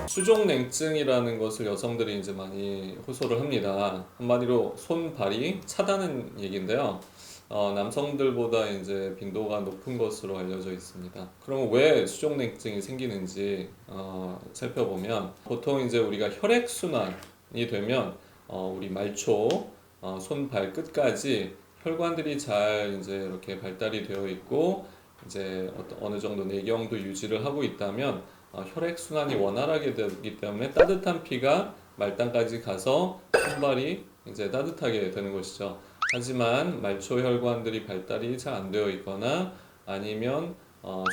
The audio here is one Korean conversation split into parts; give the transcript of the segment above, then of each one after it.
수족냉증이라는 것을 여성들이 이제 많이 호소를 합니다. 한마디로 손, 발이 차다는 얘기인데요. 남성들보다 이제 빈도가 높은 것으로 알려져 있습니다. 그럼 왜 수족냉증이 생기는지 살펴보면 보통 이제 우리가 혈액순환이 되면 우리 말초, 손, 발 끝까지 혈관들이 잘 이제 이렇게 발달이 되어 있고 이제 어느 정도 내경도 유지를 하고 있다면 혈액 순환이 원활하게 되기 때문에 따뜻한 피가 말단까지 가서 손발이 이제 따뜻하게 되는 것이죠. 하지만 말초 혈관들이 발달이 잘 안 되어 있거나 아니면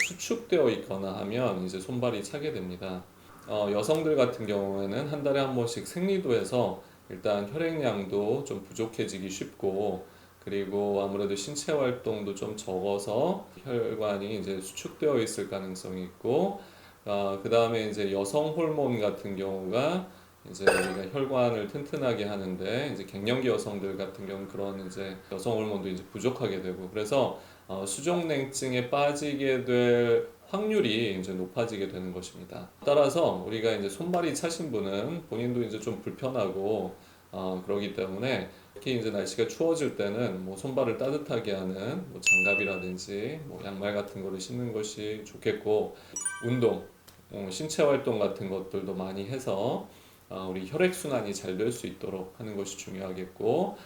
수축되어 있거나 하면 이제 손발이 차게 됩니다. 여성들 같은 경우에는 한 달에 한 번씩 생리도에서 일단 혈액량도 좀 부족해지기 쉽고 그리고 아무래도 신체 활동도 좀 적어서 혈관이 이제 수축되어 있을 가능성이 있고 그 다음에 이제 여성 호르몬 같은 경우가 이제 우리가 혈관을 튼튼하게 하는데 이제 갱년기 여성들 같은 경우는 그런 이제 여성 호르몬도 이제 부족하게 되고 그래서 수족냉증에 빠지게 될 확률이 이제 높아지게 되는 것입니다. 따라서 우리가 이제 손발이 차신 분은 본인도 이제 좀 불편하고 그러기 때문에 특히 이제 날씨가 추워질 때는 뭐 손발을 따뜻하게 하는 뭐 장갑이라든지 뭐 양말 같은 거를 신는 것이 좋겠고 운동, 신체 활동 같은 것들도 많이 해서 우리 혈액 순환이 잘 될 수 있도록 하는 것이 중요하겠고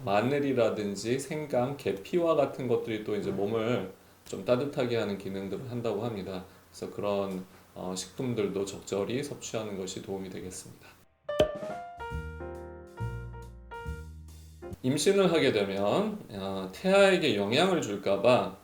마늘이라든지 생강, 계피와 같은 것들이 또 이제 몸을 좀 따뜻하게 하는 기능들을 한다고 합니다. 그래서 그런 식품들도 적절히 섭취하는 것이 도움이 되겠습니다. 임신을 하게 되면 태아에게 영향을 줄까봐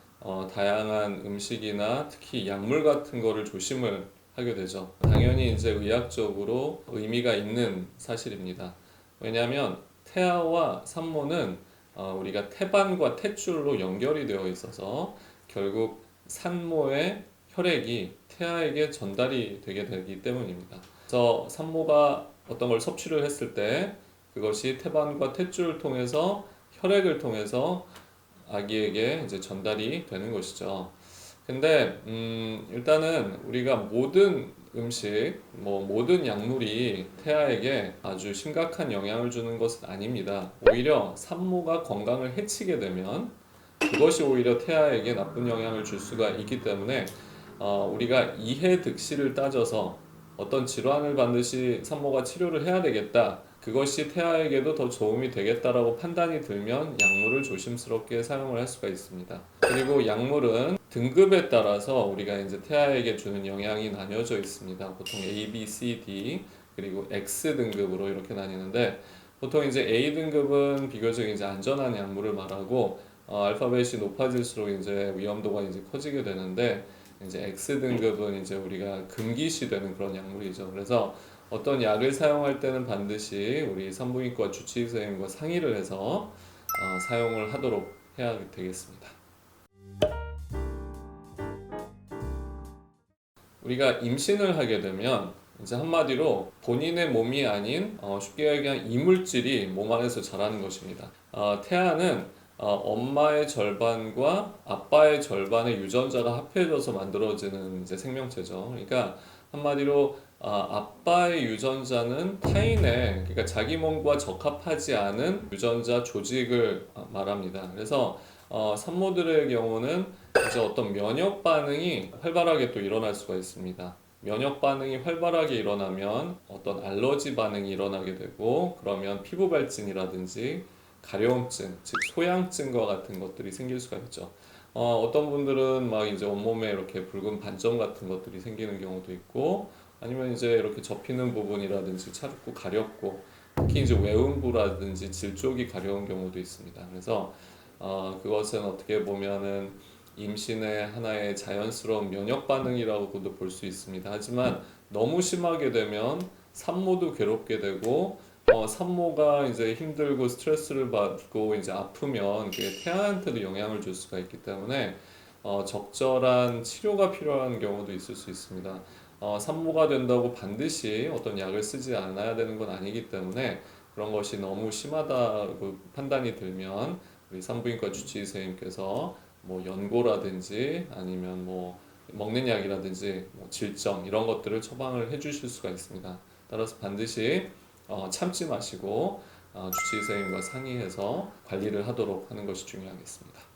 다양한 음식이나 특히 약물 같은 거를 조심을 하게 되죠. 당연히 이제 의학적으로 의미가 있는 사실입니다. 왜냐하면 태아와 산모는 우리가 태반과 탯줄로 연결이 되어 있어서 결국 산모의 혈액이 태아에게 전달이 되게 되기 때문입니다. 그래서 산모가 어떤 걸 섭취를 했을 때 그것이 태반과 탯줄을 통해서 혈액을 통해서 아기에게 이제 전달이 되는 것이죠. 근데 일단은 우리가 모든 음식, 뭐 모든 약물이 태아에게 아주 심각한 영향을 주는 것은 아닙니다. 오히려 산모가 건강을 해치게 되면 그것이 오히려 태아에게 나쁜 영향을 줄 수가 있기 때문에 우리가 이해득실을 따져서 어떤 질환을 반드시 산모가 치료를 해야 되겠다. 그것이 태아에게도 더 도움이 되겠다라고 판단이 들면 약물을 조심스럽게 사용을 할 수가 있습니다. 그리고 약물은 등급에 따라서 우리가 이제 태아에게 주는 영향이 나뉘어져 있습니다. 보통 A, B, C, D 그리고 X 등급으로 이렇게 나뉘는데 보통 이제 A 등급은 비교적 이제 안전한 약물을 말하고 알파벳이 높아질수록 이제 위험도가 이제 커지게 되는데 이제 X 등급은 이제 우리가 금기시되는 그런 약물이죠. 그래서 어떤 약을 사용할 때는 반드시 우리 산부인과 주치의 선생님과 상의를 해서 사용을 하도록 해야 되겠습니다. 우리가 임신을 하게 되면 이제 한마디로 본인의 몸이 아닌 쉽게 얘기하면 이물질이 몸 안에서 자라는 것입니다. 태아는 엄마의 절반과 아빠의 절반의 유전자가 합해져서 만들어지는 이제 생명체죠. 그러니까 한마디로 아빠의 유전자는 타인의 그러니까 자기 몸과 적합하지 않은 유전자 조직을 말합니다. 그래서 산모들의 경우는 이제 어떤 면역 반응이 활발하게 또 일어날 수가 있습니다. 면역 반응이 활발하게 일어나면 어떤 알러지 반응이 일어나게 되고 그러면 피부 발진이라든지 가려움증, 즉 소양증과 같은 것들이 생길 수가 있죠. 어떤 분들은 막 이제 온몸에 이렇게 붉은 반점 같은 것들이 생기는 경우도 있고 아니면 이제 이렇게 접히는 부분이라든지 차갑고 가렵고 특히 이제 외음부라든지 질 쪽이 가려운 경우도 있습니다. 그래서 그것은 어떻게 보면은 임신의 하나의 자연스러운 면역 반응이라고도 볼 수 있습니다. 하지만 너무 심하게 되면 산모도 괴롭게 되고 산모가 이제 힘들고 스트레스를 받고 이제 아프면 그게 태아한테도 영향을 줄 수가 있기 때문에 적절한 치료가 필요한 경우도 있을 수 있습니다. 산모가 된다고 반드시 어떤 약을 쓰지 않아야 되는 건 아니기 때문에 그런 것이 너무 심하다고 판단이 들면 우리 산부인과 주치의 선생님께서 뭐 연고라든지 아니면 뭐 먹는 약이라든지 뭐 질정 이런 것들을 처방을 해주실 수가 있습니다. 따라서 반드시 참지 마시고 주치의 선생님과 상의해서 관리를 하도록 하는 것이 중요하겠습니다.